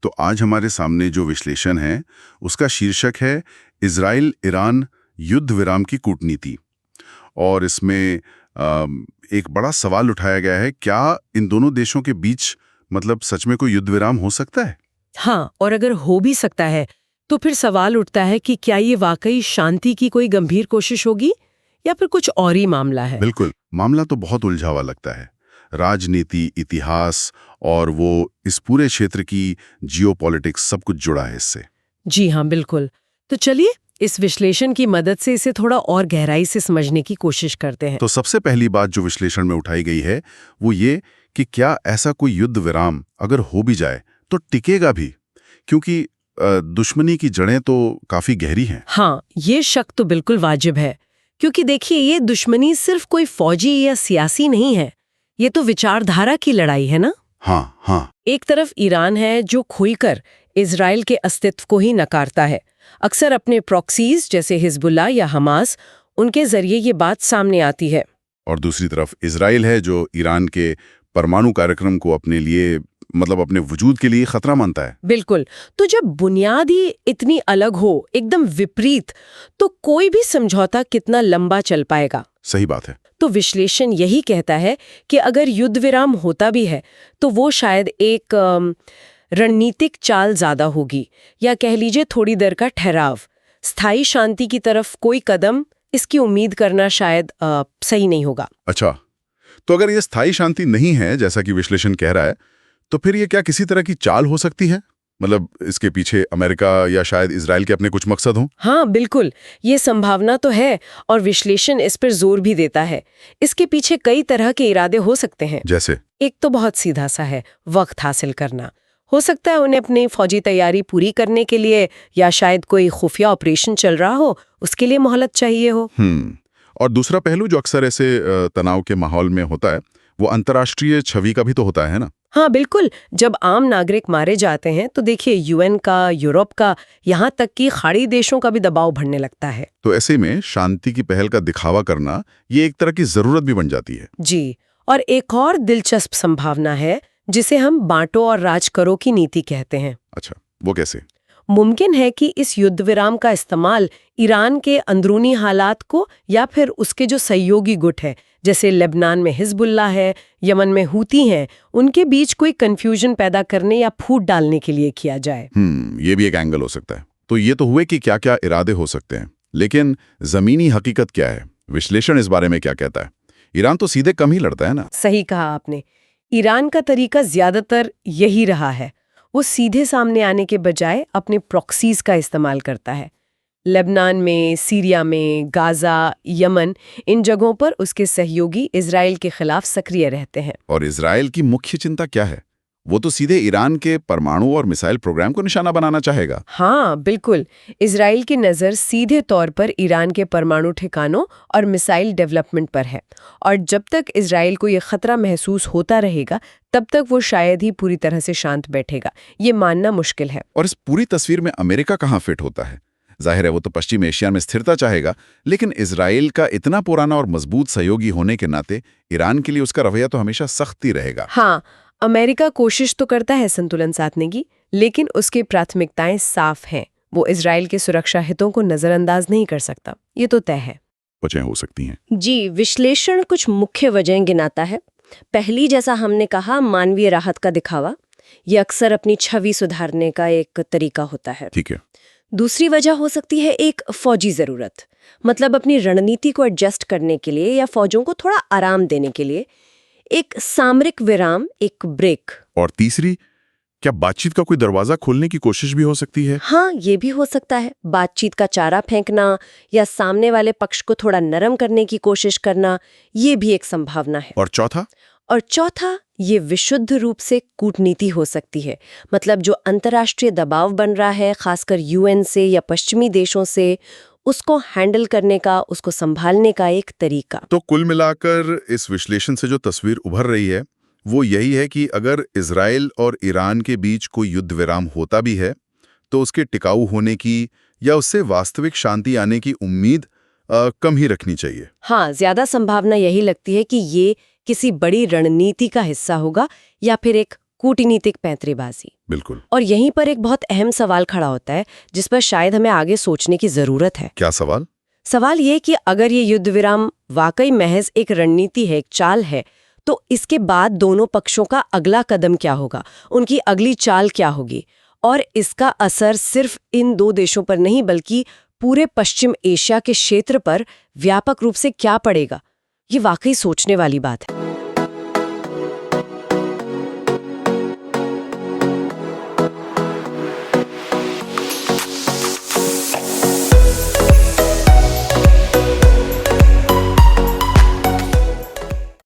तो आज हमारे सामने जो विश्लेषण है उसका शीर्षक है इजराइल ईरान युद्ध विराम की कूटनीति। और इसमें एक बड़ा सवाल उठाया गया है, क्या इन दोनों देशों के बीच मतलब सच में कोई युद्ध विराम हो सकता है? हाँ, और अगर हो भी सकता है तो फिर सवाल उठता है कि क्या ये वाकई शांति की कोई गंभीर कोशिश होगी या फिर कुछ और ही मामला है। बिल्कुल, मामला तो बहुत उलझा हुआ लगता है। राजनीति, इतिहास और वो इस पूरे क्षेत्र की जियोपॉलिटिक्स सब कुछ जुड़ा है इससे। जी हाँ, बिल्कुल। तो चलिए इस विश्लेषण की मदद से इसे थोड़ा और गहराई से समझने की कोशिश करते हैं। तो सबसे पहली बात जो विश्लेषण में उठाई गई है वो ये कि क्या ऐसा कोई युद्ध विराम अगर हो भी जाए तो टिकेगा भी, क्योंकि दुश्मनी की जड़ें तो काफी गहरी हैं। हाँ, ये शक तो बिल्कुल वाजिब है, क्योंकि देखिए ये दुश्मनी सिर्फ कोई फौजी या सियासी नहीं है, ये तो विचारधारा की लड़ाई है ना। हाँ हाँ। एक तरफ ईरान है जो खोईकर इजराइल के अस्तित्व को ही नकारता है। अक्सर अपने प्रॉक्सीज जैसे हिजबुल्लाह या हमास, उनके जरिए ये बात सामने आती है। और दूसरी तरफ इजराइल है जो ईरान के परमाणु कार्यक्रम को अपने लिए मतलब अपने वजूद के लिए खतरा मानता है। बिल्कुल। तो जब बुनियाद ही इतनी अलग हो, एकदम विपरीत, तो कोई भी समझौता कितना लंबा चल पाएगा। सही बात है। तो विश्लेषण यही कहता है कि अगर युद्ध विराम होता भी है तो वो शायद एक रणनीतिक चाल ज्यादा होगी, या कह लीजिए थोड़ी देर का ठहराव। स्थायी शांति की तरफ कोई कदम इसकी उम्मीद करना शायद सही नहीं होगा। अच्छा, तो अगर ये स्थायी शांति नहीं है जैसा कि विश्लेषण कह रहा है, तो फिर ये क्या किसी तरह की चाल हो सकती है? मतलब इसके पीछे अमेरिका या शायद इजराइल के अपने कुछ मकसद हों? हाँ बिल्कुल, ये संभावना तो है, और विश्लेषण इस पर जोर भी देता है। इसके पीछे कई तरह के इरादे हो सकते हैं। जैसे? एक तो बहुत सीधा सा है, वक्त हासिल करना। हो सकता है उन्हें अपनी फौजी तैयारी पूरी करने के लिए, या शायद कोई खुफिया ऑपरेशन चल रहा हो, उसके लिए मोहलत चाहिए हो। और दूसरा पहलू जो अक्सर ऐसे तनाव के माहौल में होता है, वो अंतर्राष्ट्रीय छवि का भी तो होता है ना? हाँ बिल्कुल, जब आम नागरिक मारे जाते हैं तो देखिए यूएन का, यूरोप का, यहाँ तक कि खाड़ी देशों का भी दबाव बढ़ने लगता है। तो ऐसे में शांति की पहल का दिखावा करना ये एक तरह की जरूरत भी बन जाती है। जी, और एक और दिलचस्प संभावना है जिसे हम बांटो और राज करो की नीति कहते हैं। अच्छा, वो कैसे? मुमकिन है कि इस युद्ध विराम का इस्तेमाल ईरान के अंदरूनी हालात को, या फिर उसके जो सहयोगी गुट है जैसे लेबनान में हिजबुल्लाह है, यमन में हूती हैं, उनके बीच कोई कंफ्यूजन पैदा करने या फूट डालने के लिए किया जाए। ये भी एक एंगल हो सकता है। तो ये तो हुए कि क्या-क्या इरादे हो सकते हैं, लेकिन जमीनी हकीकत क्या है? विश्लेषण इस बारे में क्या कहता है? ईरान तो सीधे कम ही लड़ता है ना? सही कहा आपने। ईरान का तरीका ज्यादातर यही रहा है। वो सीधे सामने आने के बजाय अपने प्रॉक्सीज का इस्तेमाल करता है। लेबनान में, सीरिया में, गाजा, यमन, इन जगहों पर उसके सहयोगी इजराइल के खिलाफ सक्रिय रहते हैं। और इजराइल की मुख्य चिंता क्या है? वो तो सीधे ईरान के परमाणु और मिसाइल प्रोग्राम को निशाना बनाना चाहेगा। हाँ बिल्कुल, इजराइल की नज़र सीधे तौर पर ईरान के परमाणु ठिकानों और मिसाइल डेवलपमेंट पर है, और जब तक इजराइल को ये खतरा महसूस होता रहेगा तब तक वो शायद ही पूरी तरह से शांत बैठेगा। ये मानना मुश्किल है। और इस पूरी तस्वीर में अमेरिका कहाँ फिट होता है? जाहिर है वो तो पश्चिम एशिया में स्थिरता चाहेगा, लेकिन इजराइल का इतना पुराना और मजबूत सहयोगी होने के नाते ईरान के लिए उसका रवैया तो हमेशा सख्त ही रहेगा। हाँ, अमेरिका कोशिश तो करता है संतुलन साधने की, लेकिन उसकी प्राथमिकताएं साफ हैं। वो इजराइल के सुरक्षा हितों को नजरअंदाज नहीं कर सकता, ये तो तय है। वजह हो सकती हैं। जी, विश्लेषण कुछ मुख्य वजहें गिनाता है। पहली, जैसा हमने कहा, मानवीय राहत का दिखावा। ये अक्सर अपनी छवि सुधारने का एक तरीका होता है। ठीक है। दूसरी वजह हो सकती है एक फौजी जरूरत, मतलब अपनी रणनीति को एडजस्ट करने के लिए या फौजों को थोड़ा आराम देने के लिए एक सामरिक विराम, एक ब्रेक। और तीसरी, क्या बातचीत का कोई दरवाजा खोलने की कोशिश भी हो सकती है? हाँ, ये भी हो सकता है। बातचीत का चारा फेंकना या सामने वाले पक्ष को थोड़ा नरम करने की कोशिश करना, ये भी एक संभावना है। और चौथा? और चौथा, ये विशुद्ध रूप से कूटनीति हो सकती है। मतलब जो अंतर्राष्ट्रीय दबाव बन रहा है, खासकर यूएन से या पश्चिमी देशों से, उसको हैंडल करने का, उसको संभालने का एक तरीका। तो कुल मिलाकर इस विश्लेषण से जो तस्वीर उभर रही है वो यही है कि अगर इजराइल और ईरान के बीच कोई युद्ध विराम होता भी है तो उसके टिकाऊ होने की या उससे वास्तविक शांति आने की उम्मीद कम ही रखनी चाहिए। हाँ, ज्यादा संभावना यही लगती है कि ये किसी बड़ी रणनीति का हिस्सा होगा या फिर एक कूटनीतिक पैंतरेबाजी। बिल्कुल। और यहीं पर एक बहुत अहम सवाल खड़ा होता है जिस पर शायद हमें आगे सोचने की जरूरत है। क्या सवाल? सवाल ये कि अगर ये युद्ध विराम वाकई महज एक रणनीति है, एक चाल है, तो इसके बाद दोनों पक्षों का अगला कदम क्या होगा, उनकी अगली चाल क्या होगी, और इसका असर सिर्फ इन दो देशों पर नहीं बल्कि पूरे पश्चिम एशिया के क्षेत्र पर व्यापक रूप से क्या पड़ेगा। ये वाकई सोचने वाली बात है।